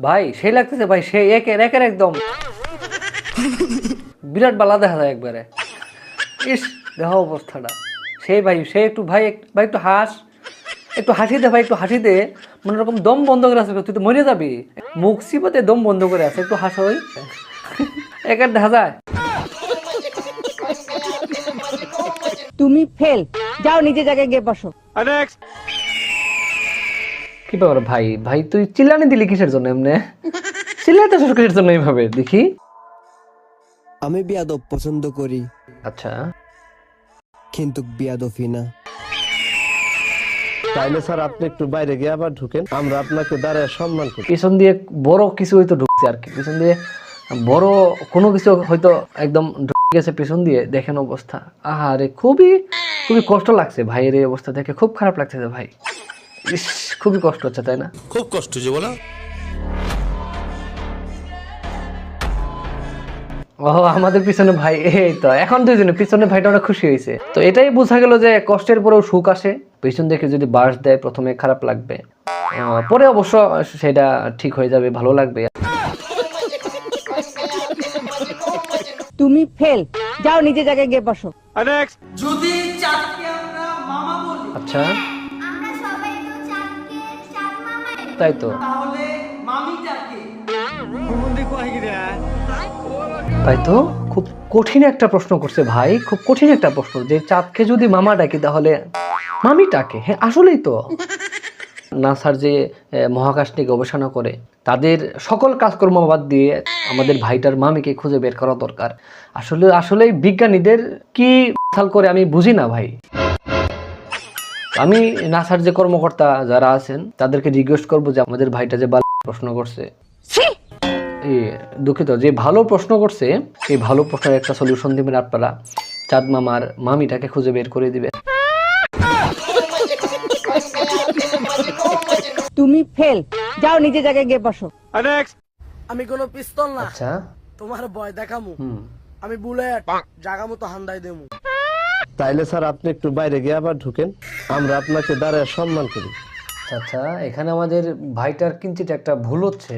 ভাই সেই লাগতেছে ভাই, সে একের একের একদম বিরাট বালা দেখা যায় একবারে। ইস দেখো অবস্থাটা, সেই ভাই সে একটু ভাই ভাই একটু হাস, একটু হাসি দে ভাই, একটু হাসি দে, মনে রকম দম বন্ধ করে আছে, তুই তো মরে যাবি, মুখ চিপতে দম বন্ধ করে আছে, একটু হাস ওই একের দেখা যায়। তুমি ফেল, যাও নিজে জায়গায় গিয়ে বসো। কি ব্যাপার ভাই, ভাই তুই চিল্লানি দিলি কিসের জন্য এমনি? চিল্লাতে কিসের জন্য এইভাবে দেখি? আমি বিয়াদব পছন্দ করি, আচ্ছা কিন্তু বিয়াদবি না। তাইলে স্যার আপনি একটু বাইরে গিয়ে আবার ঢুকেন, আমরা আপনাকে দাঁড়ায় সম্মান করি। পিছন দিয়ে বড় কিছু হয়তো ঢুকছে আর কি, পিছন দিয়ে বড় কোনো কিছু হয়তো একদম ঢুকে গেছে পিছন দিয়ে, দেখেন অবস্থা। আহারে খুবই খুবই কষ্ট লাগছে ভাইয়ের এই অবস্থা দেখে, খুব খারাপ লাগছে ভাই। ইস খুবই কষ্ট হচ্ছে তাই না? খুব কষ্ট যে বলো। ও আমাদের পিছনে ভাই, এই তো এখন দুইজনে পিছনে ভাইটা অনেক খুশি হয়েছে। তো এটাই বোঝা গেল যে কষ্টের পরেও সুখ আসে। পিছন দেখে যদি বাস দেয় প্রথমে খারাপ লাগবে, পরে অবশ্য সেটা ঠিক হয়ে যাবে, ভালো লাগবে। তুমি ফেল, যাও নিজে জায়গায় গিয়ে বসো। যদি চাঁদকে আমরা মামা বলি, আচ্ছা আমরা সবাই তো চাঁদকে চাঁদ মামাই, তাই তো, তাহলে মামিটাকে তাই তো। খুব কঠিন একটা প্রশ্ন করছে ভাই, খুব কঠিন একটা প্রশ্ন, যে চাঁদকে যদি মামা ডাকি তাহলে মামিটাকে। হ্যাঁ আসলেই তো। নাসার যে মহাকাশ নিয়ে গবেষণা করে, তাদের সকল কাজকর্ম বাদ দিয়ে আমাদের ভাইটার মামিকে খুঁজে বের করা দরকার। আসলে আসলে বিজ্ঞানীদের কি হাল করে আমি বুঝি না ভাই। আমি নাসার যে কর্মকর্তা যারা আছেন তাদেরকে রিকোয়েস্ট করবো যে আমাদের ভাইটা যে প্রশ্ন করছে, দুঃখিত, যে ভালো প্রশ্ন করছে, এই ভালো প্রশ্নের একটা সলিউশন দিবেন আপনারা, চাঁদ মামার মামিটাকে খুঁজে বের করে দিবেন। তুমি ফেল, যাও নিজে জায়গায় গিয়ে বসো। আমি কোনো পিস্তল না আচ্ছা তোমার ভয় দেখামু, আমি বুলেট জাগা মতো হান্দাই দেমু। তাইলে স্যার আপনি একটু বাইরে গিয়ে আবার ঢুকেন, আমরা আপনাকে দাঁড়ায় সম্মান করি। আচ্ছা, এখানে আমাদের ভাইটার কিঞ্চিত একটা ভুল হচ্ছে।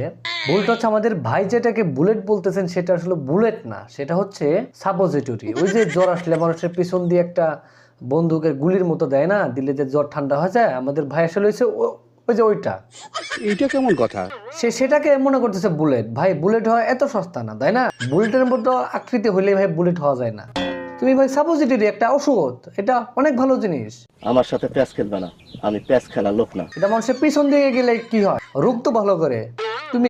ভুলটা হচ্ছে আমাদের ভাই যেটাকে বুলেট বলতেছেন সেটা আসলে বুলেট না, সেটা হচ্ছে সাপোজিটরি। ওই যে জ্বর আসলে মানুষের পিছন দিয়ে একটা বন্দুকের গুলির মতো দেয় না, দিলে যে জ্বর ঠান্ডা হয়ে যায়, আমাদের ভাই আসলে হচ্ছে ওই যে ওইটা। এটা কেমন কথা? সেটাকে মনে করতেছে বুলেট। ভাই বুলেট হওয়া এত সস্তা না তাই না? বুলেটের মতো আকৃতি হইলে ভাই বুলেট হওয়া যায় না। তুমি ভাই সাপোজিটরি একটা ওষুধ, এটা অনেক ভালো জিনিস। আমার সাথে প্যাচ খেলবে না, আমি প্যাচ খেলার লোক না। এটা মানুষের পিছন দিকে গেলে কি হয়, রোগ তো ভালো করে।